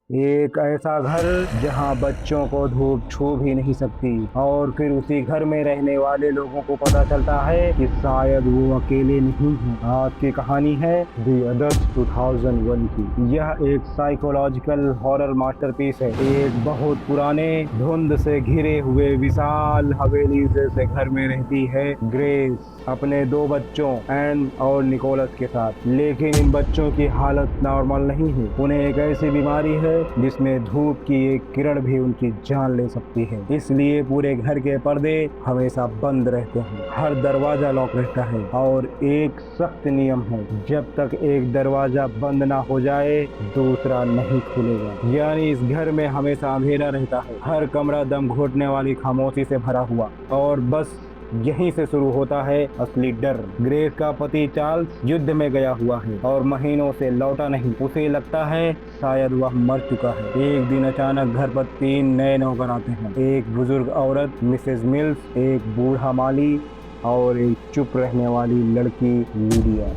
एक ऐसा घर जहां बच्चों को धूप छू भी नहीं सकती और फिर उसी घर में रहने वाले लोगों को पता चलता है कि शायद वो अकेले नहीं हैं। आज की कहानी है द अदर्स 2001 की। यह एक साइकोलॉजिकल हॉरर मास्टरपीस है। एक बहुत पुराने धुंध से घिरे हुए विशाल हवेली जैसे घर में रहती है ग्रेस अपने दो बच्चों एन और निकोलस के साथ। लेकिन इन बच्चों की हालत नॉर्मल नहीं है। उन्हें एक ऐसी बीमारी है जिसमें धूप की एक किरण भी उनकी जान ले सकती है। इसलिए पूरे घर के पर्दे हमेशा बंद रहते हैं, हर दरवाजा लॉक रहता है और एक सख्त नियम है, जब तक एक दरवाजा बंद ना हो जाए दूसरा नहीं खुलेगा। यानी इस घर में हमेशा अंधेरा रहता है, हर कमरा दम घोटने वाली खामोशी से भरा हुआ। और बस यहीं से शुरू होता है असली डर। ग्रेस का पति चार्ल्स युद्ध में गया हुआ है और महीनों से लौटा नहीं। उसे लगता है शायद वह मर चुका है। एक दिन अचानक घर पर 3 नए नौकर आते हैं, एक बुजुर्ग औरत मिसेस मिल्स, एक बूढ़ा माली और एक चुप रहने वाली लड़की लीडिया।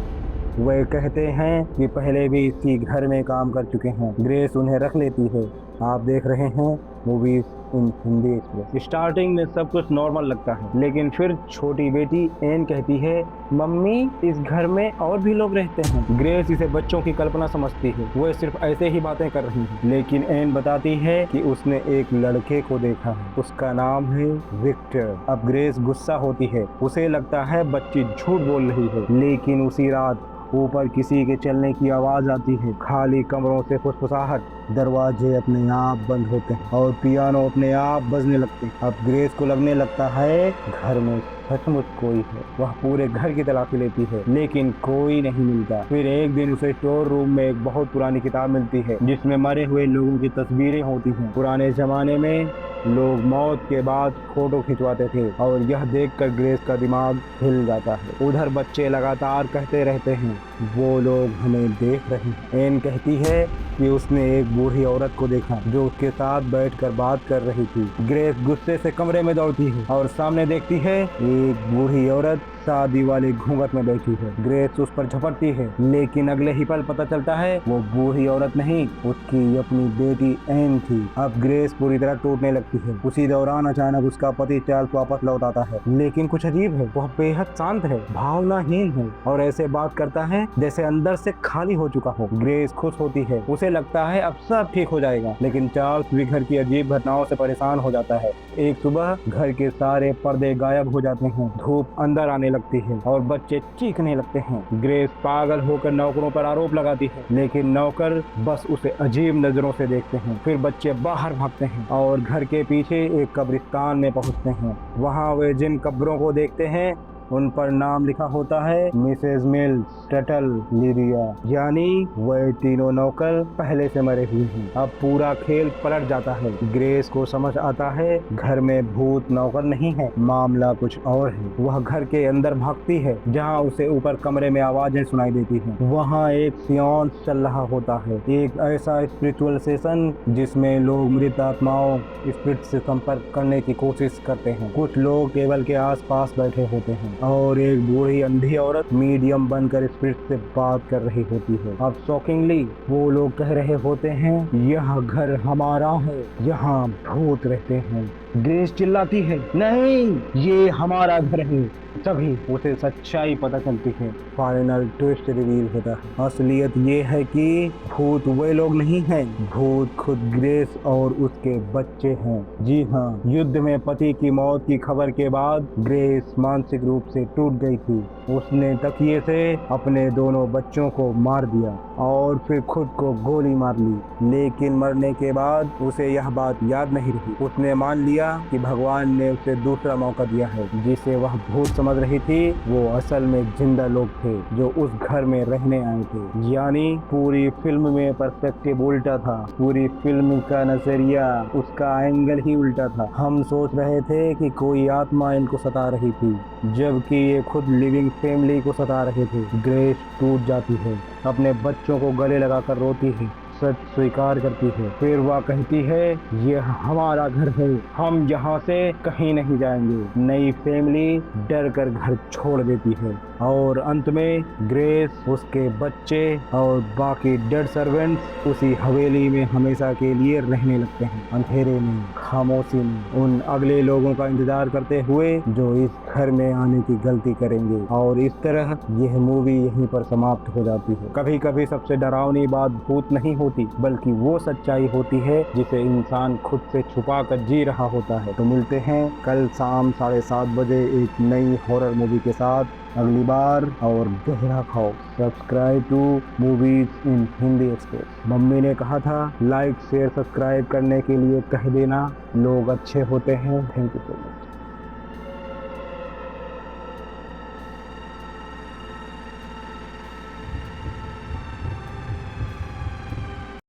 वे कहते हैं कि पहले भी इसी घर में काम कर चुके हैं। ग्रेस उन्हें रख लेती है। आप देख रहे हैं movies in Hindi express. Starting में सब कुछ नॉर्मल लगता है, लेकिन फिर छोटी बेटी एन कहती है, मम्मी इस घर में और भी लोग रहते हैं। ग्रेस इसे बच्चों की कल्पना समझती है, वो सिर्फ ऐसे ही बातें कर रही है। लेकिन एन बताती है कि उसने एक लड़के को देखा है, उसका नाम है विक्टर। अब ग्रेस गुस्सा होती है, उसे लगता है बच्ची झूठ बोल रही है। लेकिन उसी रात ऊपर किसी के चलने की आवाज आती है, खाली कमरों से फुसफुसाहट, दरवाजे अपने आप बंद होते हैं और पियानो अपने आप बजने लगते हैं। अब ग्रेस को लगने लगता है घर में सचमुच कोई है। वह पूरे घर की तलाशी लेती है, लेकिन कोई नहीं मिलता। फिर एक दिन उसे स्टोर रूम में एक बहुत पुरानी किताब मिलती है, जिसमें मरे हुए लोगों की तस्वीरें होती हैं। पुराने जमाने में लोग मौत के बाद फोटो खिंचवाते थे और यह देखकर ग्रेस का दिमाग हिल जाता है। उधर बच्चे लगातार कहते रहते हैं, वो लोग हमें देख रहे हैं। एन कहती है कि उसने एक बूढ़ी औरत को देखा जो उसके साथ बैठकर बात कर रही थी। ग्रेस गुस्से से कमरे में दौड़ती है और सामने देखती है एक बूढ़ी औरत शादी वाले घूंघट में बैठी है। ग्रेस उस पर झपटती है, लेकिन अगले ही पल पता चलता है वो बूढ़ी औरत नहीं, उसकी अपनी बेटी एन थी। अब ग्रेस पूरी तरह टूटने लगती है। उसी दौरान अचानक उसका पति चार्ल्स वापस लौट आता है, लेकिन कुछ अजीब है, वह बेहद शांत है, भावनाहीन है और ऐसे बात करता है जैसे अंदर से खाली हो चुका हो। ग्रेस खुश होती है, उसे लगता है अब सब ठीक हो जाएगा। लेकिन चार्ल्स भी घर की अजीब घटनाओं से परेशान हो जाता है। एक सुबह घर के सारे पर्दे गायब हो जाते हैं, धूप अंदर आने लगती है और बच्चे चीखने लगते हैं। ग्रेस पागल होकर नौकरों पर आरोप लगाती है, लेकिन नौकर बस उसे अजीब नजरों से देखते हैं। फिर बच्चे बाहर भागते हैं और घर के पीछे एक कब्रिस्तान में पहुंचते हैं। वहां वे जिन कब्रों को देखते हैं उन पर नाम लिखा होता है मिसेस मिल्स, टटल, लीडिया, यानी वह तीनों नौकर पहले से मरे हुए हैं। अब पूरा खेल पलट जाता है। ग्रेस को समझ आता है घर में भूत नौकर नहीं है, मामला कुछ और है। वह घर के अंदर भागती है, जहां उसे ऊपर कमरे में आवाजें सुनाई देती हैं। वहां एक सियान्स चल रहा होता है, एक ऐसा स्पिरिचुअल सेशन जिसमें लोग मृत आत्माओं, स्पिरिट से संपर्क करने की कोशिश करते हैं। कुछ लोग टेबल के आसपास बैठे होते हैं और एक बूढ़ी अंधी औरत मीडियम बनकर स्पिरिट से बात कर रही होती है। अब शॉकिंगली वो लोग कह रहे होते हैं, यह घर हमारा है, यहाँ भूत रहते हैं। ग्रेस चिल्लाती है, नहीं ये हमारा घर है। तभी उसे सच्चाई पता चलती है। फाइनल ट्विस्ट रिवील होता है। असलियत ये है कि भूत वे लोग नहीं हैं, भूत खुद ग्रेस और उसके बच्चे हैं। जी हाँ, युद्ध में पति की मौत की खबर के बाद ग्रेस मानसिक रूप से टूट गई थी। उसने तकिए से अपने दोनों बच्चों को मार दिया और फिर खुद को गोली मार ली। लेकिन मरने के बाद उसे यह बात याद नहीं रही। उसने मान लिया कि भगवान ने उसे दूसरा मौका दिया है। जिसे वह भूत समझ रही थी वो असल में जिंदा लोग थे जो उस घर में रहने आए थे। यानी पूरी फिल्म में पर्सपेक्टिव उल्टा था। पूरी फिल्म का नजरिया, उसका एंगल ही उल्टा था। हम सोच रहे थे कि कोई आत्मा इनको सता रही थी, जबकि ये खुद लिविंग फैमिली को सता रहे थे। ग्रेस टूट जाती है, अपने बच्चों को गले लगाकर रोती है, सच स्वीकार करती है। फिर वह कहती है, यह हमारा घर है, हम यहाँ से कहीं नहीं जाएंगे। नई फैमिली डर कर घर छोड़ देती है और अंत में ग्रेस, उसके बच्चे और बाकी डेड सर्वेंट्स उसी हवेली में हमेशा के लिए रहने लगते हैं, अंधेरे में, खामोशी में, उन अगले लोगों का इंतजार करते हुए जो इस घर में आने की गलती करेंगे। और इस तरह यह मूवी यहीं पर समाप्त हो जाती है। कभी कभी सबसे डरावनी बात भूत नहीं होती, बल्कि वो सच्चाई होती है जिसे इंसान खुद से छुपा कर जी रहा होता है। तो मिलते हैं कल शाम 7:30 बजे एक नई हॉरर मूवी के साथ अगली बार। और गहरा खौफ। Subscribe to movies in Hindi express. Mummy ने कहा था लाइक शेयर सब्सक्राइब करने के लिए कह देना, लोग अच्छे होते हैं। Thank you so much.